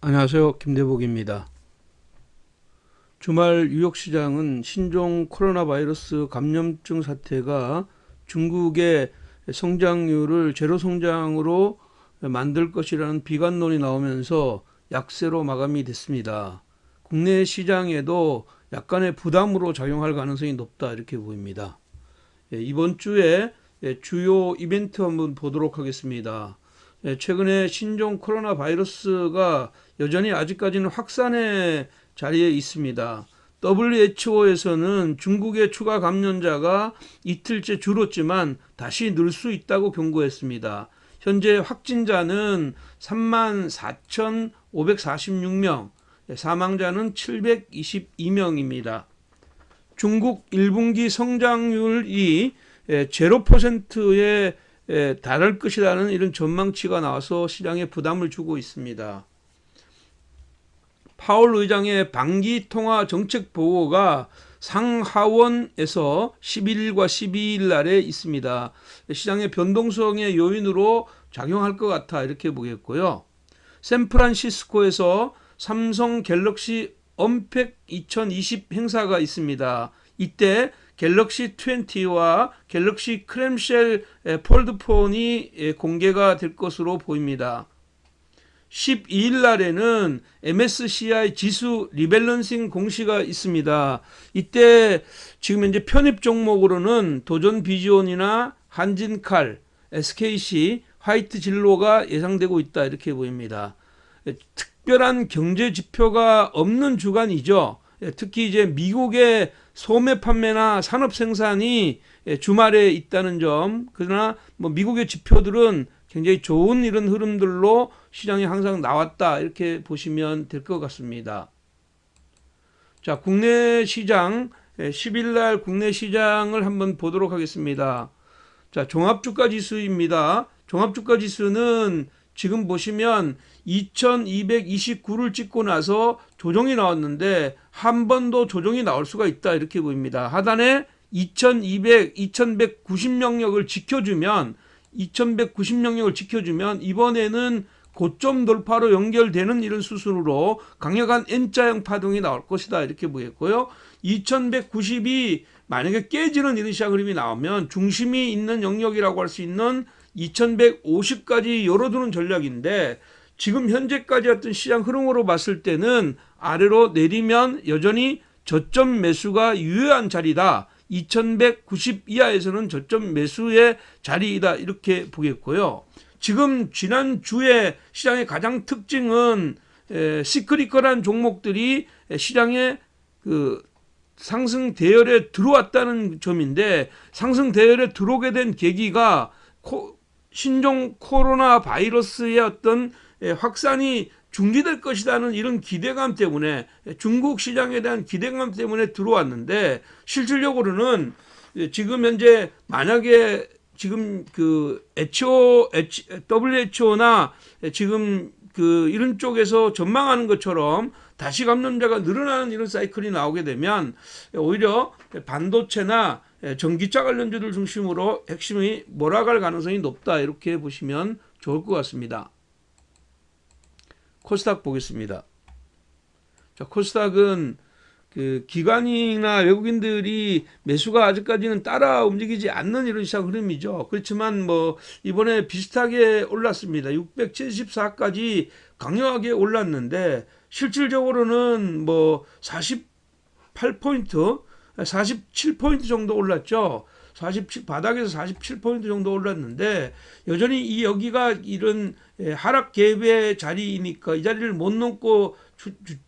안녕하세요. 김대복입니다. 주말 뉴욕시장은 신종 코로나 바이러스 감염증 사태가 중국의 성장률을 제로 성장으로 만들 것이라는 비관론이 나오면서 약세로 마감이 됐습니다. 국내 시장에도 약간의 부담으로 작용할 가능성이 높다 이렇게 보입니다. 이번 주에 주요 이벤트 한번 보도록 하겠습니다. 최근에 신종 코로나 바이러스가 여전히 아직까지는 확산의 자리에 있습니다. WHO에서는 중국의 추가 감염자가 이틀째 줄었지만 다시 늘 수 있다고 경고했습니다. 현재 확진자는 34,546명, 사망자는 722명입니다. 중국 1분기 성장률이 0%에 달할 것이라는 이런 전망치가 나와서 시장에 부담을 주고 있습니다. 파월 의장의 반기 통화 정책 보고가 상하원에서 11일과 12일 날에 있습니다. 시장의 변동성의 요인으로 작용할 것 같아 이렇게 보겠고요. 샌프란시스코에서 삼성 갤럭시 언팩 2020 행사가 있습니다. 이때 갤럭시 20와 갤럭시 크램쉘 폴드폰이 공개가 될 것으로 보입니다. 12일 날에는 MSCI 지수 리밸런싱 공시가 있습니다. 이때 지금 현재 편입 종목으로는 도전비전이나 한진칼, SKC, 화이트 진로가 예상되고 있다 이렇게 보입니다. 특별한 경제 지표가 없는 주간이죠. 특히 이제 미국의 소매 판매나 산업 생산이 주말에 있다는 점, 그러나 미국의 지표들은 굉장히 좋은 이런 흐름들로 시장이 항상 나왔다 이렇게 보시면 될 것 같습니다. 자, 국내 시장 10일 날 국내 시장을 한번 보도록 하겠습니다. 자, 종합주가 지수입니다. 종합주가 지수는 지금 보시면 2229를 찍고 나서 조정이 나왔는데 한 번 더 조정이 나올 수가 있다 이렇게 보입니다. 하단에 2190명력을 지켜주면 이번에는 고점 돌파로 연결되는 이런 수순으로 강력한 N자형 파동이 나올 것이다 이렇게 보겠고요. 2190이 만약에 깨지는 이런 시장 흐름이 나오면 중심이 있는 영역이라고 할 수 있는 2150까지 열어두는 전략인데, 지금 현재까지 어떤 시장 흐름으로 봤을 때는 아래로 내리면 여전히 저점 매수가 유효한 자리다. 2190 이하에서는 저점 매수의 자리이다 이렇게 보겠고요. 지금 지난주에 시장의 가장 특징은 시크리컬한 종목들이 시장에 상승 대열에 들어왔다는 점인데, 상승 대열에 들어오게 된 계기가 신종 코로나 바이러스의 어떤 확산이 중지될 것이라는 이런 기대감 때문에, 중국 시장에 대한 기대감 때문에 들어왔는데, 실질적으로는 지금 현재 만약에 지금 WHO나 지금 이런 쪽에서 전망하는 것처럼 다시 감염자가 늘어나는 이런 사이클이 나오게 되면 오히려 반도체나 전기차 관련주들 중심으로 핵심이 몰아갈 가능성이 높다 이렇게 보시면 좋을 것 같습니다. 코스닥 보겠습니다. 자, 코스닥은 기관이나 외국인들이 매수가 아직까지는 따라 움직이지 않는 이런 시장 흐름이죠. 그렇지만 이번에 비슷하게 올랐습니다. 674까지 강력하게 올랐는데 실질적으로는 48포인트, 47포인트 정도 올랐죠. 47 바닥에서 47포인트 정도 올랐는데 여전히 여기가 이런 하락 갭의 자리이니까 이 자리를 못 넘고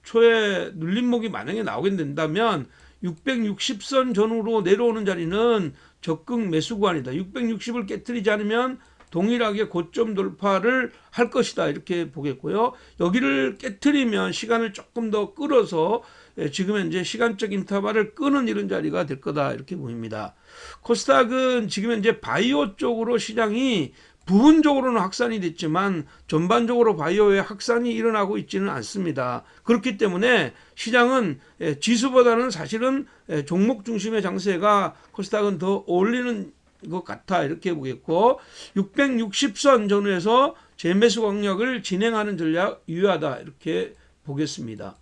초에 눌림목이 만약에 나오게 된다면 660선 전후로 내려오는 자리는 적극 매수 구간이다. 660을 깨트리지 않으면 동일하게 고점 돌파를 할 것이다 이렇게 보겠고요. 여기를 깨트리면 시간을 조금 더 끌어서 지금 현재 시간적 인터벌을 끄는 이런 자리가 될 거다 이렇게 보입니다. 코스닥은 지금 현재 바이오 쪽으로 시장이 부분적으로는 확산이 됐지만 전반적으로 바이오의 확산이 일어나고 있지는 않습니다. 그렇기 때문에 시장은 지수보다는 사실은 종목 중심의 장세가 코스닥은 더 어울리는 것 같아 이렇게 보겠고 660선 전후에서 재매수 공략을 진행하는 전략 유효하다 이렇게 보겠습니다.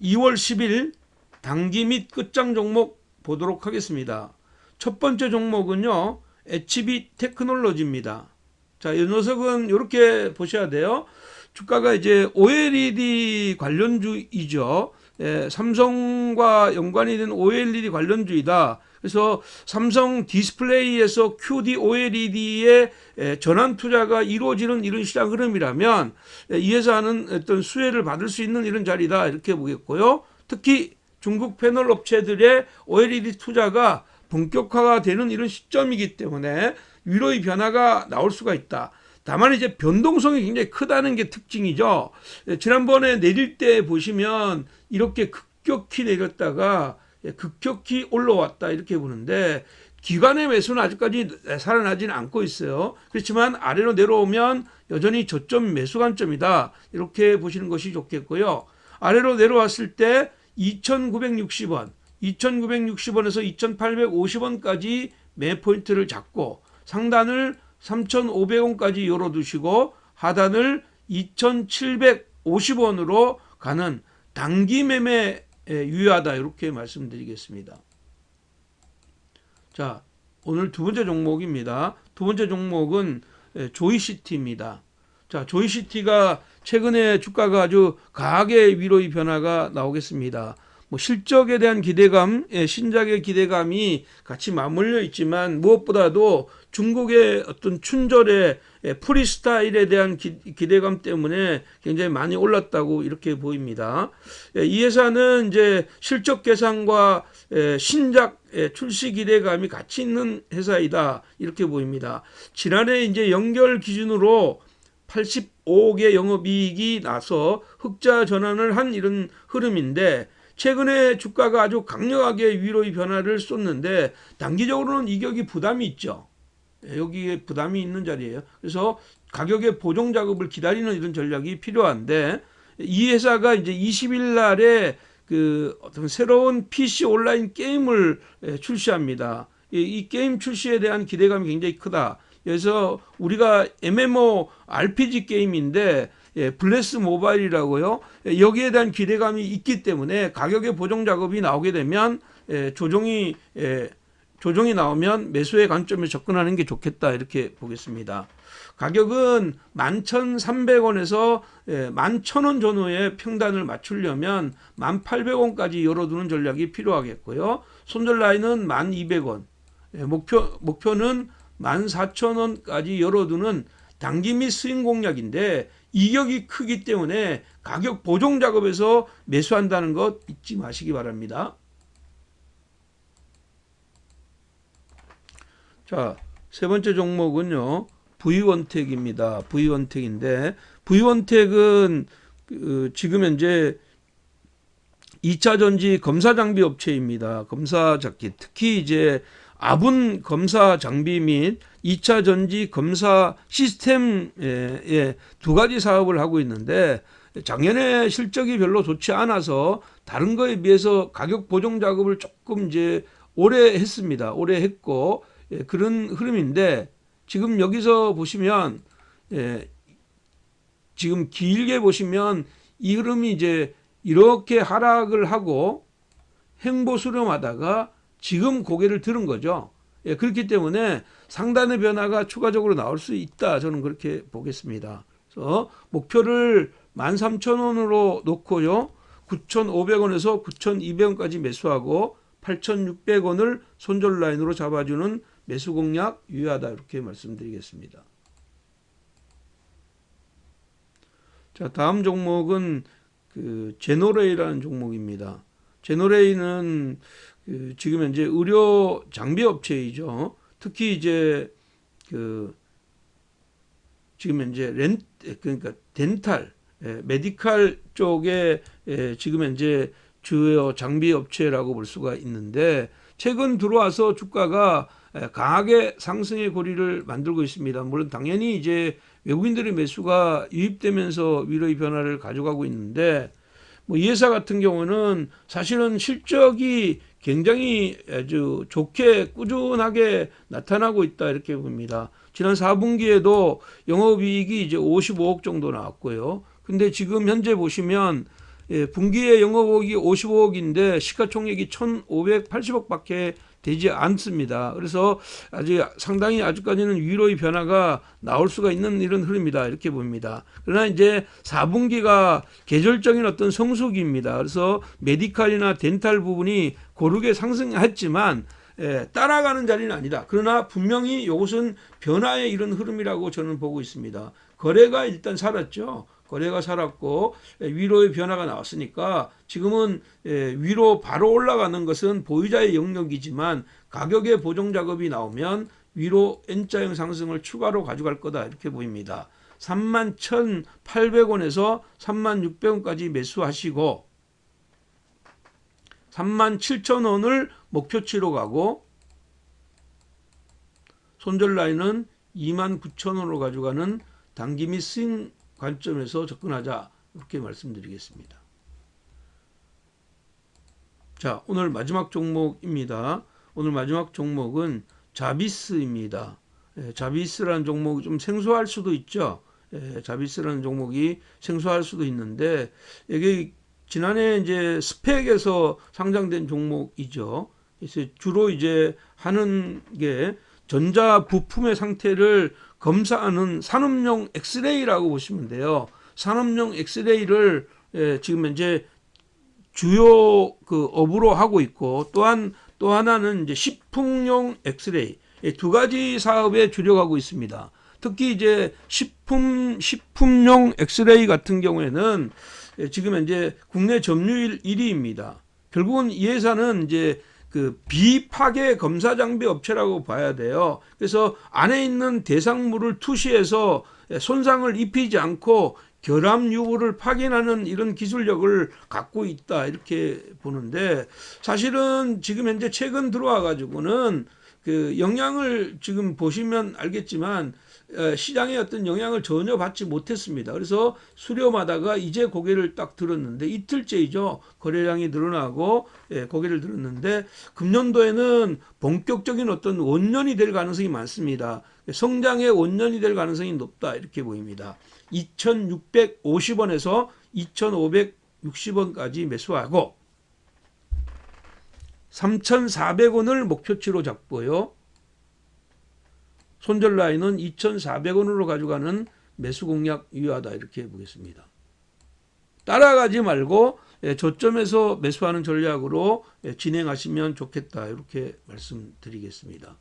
2월 10일 단기 및 끝장 종목 보도록 하겠습니다. 첫 번째 종목은요 HB 테크놀로지입니다. 자, 이 녀석은 이렇게 보셔야 돼요. 주가가 이제 OLED 관련주이죠. 삼성과 연관이 된 OLED 관련주이다. 그래서 삼성 디스플레이에서 QD OLED의 전환 투자가 이루어지는 이런 시장 흐름이라면 이 회사는 어떤 수혜를 받을 수 있는 이런 자리다 이렇게 보겠고요. 특히 중국 패널 업체들의 OLED 투자가 본격화가 되는 이런 시점이기 때문에 위로의 변화가 나올 수가 있다. 다만 이제 변동성이 굉장히 크다는 게 특징이죠. 지난번에 내릴 때 보시면 이렇게 급격히 내렸다가 급격히 올라왔다 이렇게 보는데 기관의 매수는 아직까지 살아나지는 않고 있어요. 그렇지만 아래로 내려오면 여전히 저점 매수 관점이다 이렇게 보시는 것이 좋겠고요. 아래로 내려왔을 때 2,960원, 2,960원에서 2,850원까지 매 포인트를 잡고 상단을 3,500원까지 열어두시고 하단을 2,750원으로 가는 단기 매매 유효하다 이렇게 말씀드리겠습니다. 자, 오늘 두 번째 종목입니다. 두 번째 종목은 조이시티입니다. 자, 조이시티가 최근에 주가가 아주 강하게 위로의 변화가 나오겠습니다. 뭐 실적에 대한 기대감, 신작의 기대감이 같이 맞물려 있지만 무엇보다도 중국의 어떤 춘절의 프리스타일에 대한 기대감 때문에 굉장히 많이 올랐다고 이렇게 보입니다. 이 회사는 이제 실적 개선과 신작 출시 기대감이 같이 있는 회사이다 이렇게 보입니다. 지난해 이제 연결 기준으로 85억의 영업이익이 나서 흑자 전환을 한 이런 흐름인데 최근에 주가가 아주 강력하게 위로의 변화를 쏟는데 단기적으로는 이격이 부담이 있죠. 여기에 부담이 있는 자리예요. 그래서 가격의 보정 작업을 기다리는 이런 전략이 필요한데 이 회사가 이제 20일 날에 그 어떤 새로운 PC 온라인 게임을 출시합니다. 이 게임 출시에 대한 기대감이 굉장히 크다. 그래서 우리가 MMO RPG 게임인데 블레스 모바일이라고요. 여기에 대한 기대감이 있기 때문에 가격의 보정 작업이 나오게 되면 조정이 나오면 매수의 관점에 접근하는 게 좋겠다 이렇게 보겠습니다. 가격은 11,300원에서 11,000원 전후의 평단을 맞추려면 1,800원까지 열어두는 전략이 필요하겠고요. 손절 라인은 1,200원, 목표는 14,000원까지 열어두는 단기 및 스윙 공략인데 이격이 크기 때문에 가격 보정 작업에서 매수한다는 것 잊지 마시기 바랍니다. 자, 세 번째 종목은요. V원택입니다. V원택인데 V원택은 지금 현재 2차 전지 검사 장비 업체입니다. 검사 장비 특히 이제 아분 검사 장비 및 2차 전지 검사 시스템의 두 가지 사업을 하고 있는데 작년에 실적이 별로 좋지 않아서 다른 거에 비해서 가격 보정 작업을 조금 이제 오래 했습니다. 오래 했고 그런 흐름인데 지금 여기서 보시면 지금 길게 보시면 이 흐름이 이제 이렇게 하락을 하고 횡보 수렴하다가 지금 고개를 들은 거죠. 그렇기 때문에 상단의 변화가 추가적으로 나올 수 있다. 저는 그렇게 보겠습니다. 그래서 목표를 13,000원으로 놓고요. 9,500원에서 9,200원까지 매수하고 8,600원을 손절 라인으로 잡아주는 매수 공략 유효하다. 이렇게 말씀드리겠습니다. 자, 다음 종목은 제노레이라는 종목입니다. 제노레이는 지금 현재 의료 장비 업체이죠. 특히 이제 지금 현재 그러니까 덴탈, 메디칼 쪽에 지금 현재 주요 장비 업체라고 볼 수가 있는데 최근 들어와서 주가가 강하게 상승의 고리를 만들고 있습니다. 물론 당연히 이제 외국인들의 매수가 유입되면서 위로의 변화를 가져가고 있는데 뭐 이 회사 같은 경우는 사실은 실적이 굉장히 아주 좋게 꾸준하게 나타나고 있다 이렇게 봅니다. 지난 4분기에도 영업이익이 이제 55억 정도 나왔고요. 근데 지금 현재 보시면 분기에 영업이익이 55억인데 시가총액이 1,580억밖에 되지 않습니다. 그래서 상당히 아직까지는 위로의 변화가 나올 수가 있는 이런 흐름이다 이렇게 봅니다. 그러나 이제 4분기가 계절적인 어떤 성수기입니다. 그래서 메디칼이나 덴탈 부분이 고르게 상승했지만 따라가는 자리는 아니다. 그러나 분명히 이것은 변화의 이런 흐름이라고 저는 보고 있습니다. 거래가 일단 살았죠. 거래가 살았고 위로의 변화가 나왔으니까 지금은 위로 바로 올라가는 것은 보유자의 영역이지만 가격의 보정 작업이 나오면 위로 N자형 상승을 추가로 가져갈 거다 이렇게 보입니다. 31,800원에서 36,000원까지 매수하시고 37,000원을 목표치로 가고 손절 라인은 29,000원으로 가져가는 단기 및 스윙 관점에서 접근하자 이렇게 말씀드리겠습니다. 자, 오늘 마지막 종목입니다. 오늘 마지막 종목은 자비스입니다. 자비스라는 종목이 좀 생소할 수도 있죠. 자비스라는 종목이 생소할 수도 있는데 이게 지난해 이제 스펙에서 상장된 종목이죠. 그래서 주로 이제 하는 게 전자 부품의 상태를 검사하는 산업용 엑스레이라고 보시면 돼요. 산업용 엑스레이를 지금 현재 주요 그 업으로 하고 있고 또 하나는 이제 식품용 엑스레이 두 가지 사업에 주력하고 있습니다. 특히 이제 식품용 엑스레이 같은 경우에는 지금 현재 국내 점유율 1위입니다. 결국은 이 회사는 이제 그 비파괴 검사 장비 업체라고 봐야 돼요. 그래서 안에 있는 대상물을 투시해서 손상을 입히지 않고 결함 유무를 파견하는 이런 기술력을 갖고 있다 이렇게 보는데 사실은 지금 현재 최근 들어와 가지고는 그 영향을 지금 보시면 알겠지만 시장에 어떤 영향을 전혀 받지 못했습니다. 그래서 수렴하다가 이제 고개를 딱 들었는데 이틀째이죠. 거래량이 늘어나고 고개를 들었는데 금년도에는 본격적인 어떤 원년이 될 가능성이 많습니다. 성장의 원년이 될 가능성이 높다 이렇게 보입니다. 2,650원에서 2,560원까지 매수하고 3,400원을 목표치로 잡고요. 손절 라인은 2,400원으로 가져가는 매수 공략 유효하다 이렇게 보겠습니다. 따라가지 말고 저점에서 매수하는 전략으로 진행하시면 좋겠다 이렇게 말씀드리겠습니다.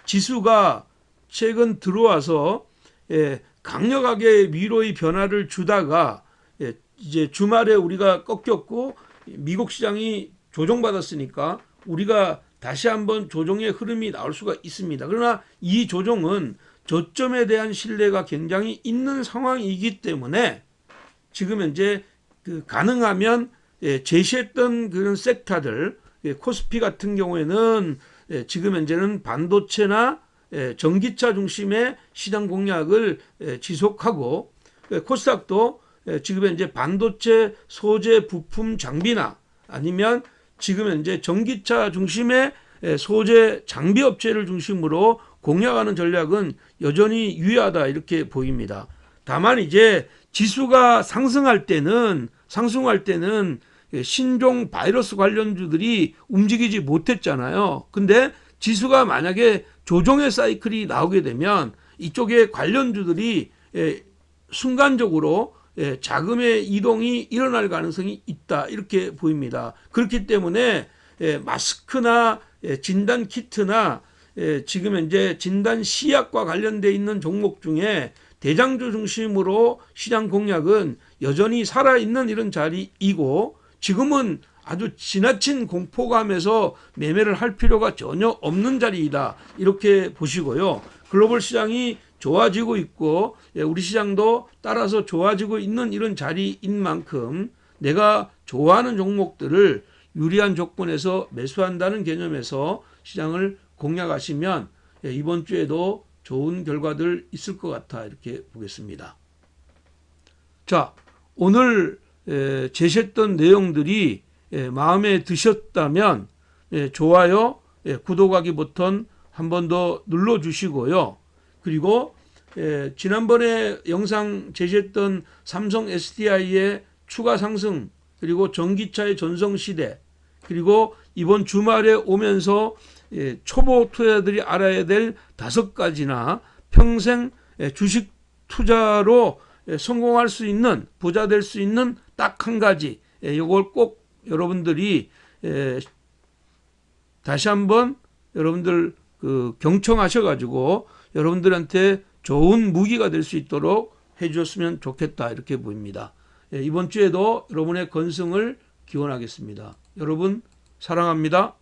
지수가 최근 들어와서 강력하게 위로의 변화를 주다가 이제 주말에 우리가 꺾였고 미국 시장이 조정받았으니까 우리가 다시 한번 조정의 흐름이 나올 수가 있습니다. 그러나 이 조정은 저점에 대한 신뢰가 굉장히 있는 상황이기 때문에 지금 현재 가능하면 제시했던 그런 섹터들 코스피 같은 경우에는 지금 현재는 반도체나 전기차 중심의 시장 공략을 지속하고 코스닥도 지금 현재 반도체 소재 부품 장비나 아니면 지금 현재 전기차 중심의 소재 장비 업체를 중심으로 공략하는 전략은 여전히 유효하다 이렇게 보입니다. 다만 이제 지수가 상승할 때는 신종 바이러스 관련주들이 움직이지 못했잖아요. 근데 지수가 만약에 조정의 사이클이 나오게 되면 이쪽에 관련주들이 순간적으로 자금의 이동이 일어날 가능성이 있다 이렇게 보입니다. 그렇기 때문에 마스크나 진단 키트나 지금 현재 진단 시약과 관련되어 있는 종목 중에 대장주 중심으로 시장 공략은 여전히 살아있는 이런 자리이고 지금은 아주 지나친 공포감에서 매매를 할 필요가 전혀 없는 자리이다 이렇게 보시고요. 글로벌 시장이 좋아지고 있고 우리 시장도 따라서 좋아지고 있는 이런 자리인 만큼 내가 좋아하는 종목들을 유리한 조건에서 매수한다는 개념에서 시장을 공략하시면 이번 주에도 좋은 결과들 있을 것 같아 이렇게 보겠습니다. 자, 오늘 제시했던 내용들이 마음에 드셨다면 좋아요, 구독하기 버튼 한 번 더 눌러주시고요. 그리고 지난번에 영상 제시했던 삼성 SDI의 추가 상승, 그리고 전기차의 전성시대, 그리고 이번 주말에 오면서 초보 투자자들이 알아야 될 5가지나 평생 주식 투자로 성공할 수 있는, 부자 될 수 있는 딱 한 가지, 이걸 꼭 여러분들이 다시 한번 여러분들 경청하셔가지고 여러분들한테 좋은 무기가 될 수 있도록 해주셨으면 좋겠다, 이렇게 보입니다. 이번 주에도 여러분의 건승을 기원하겠습니다. 여러분 사랑합니다.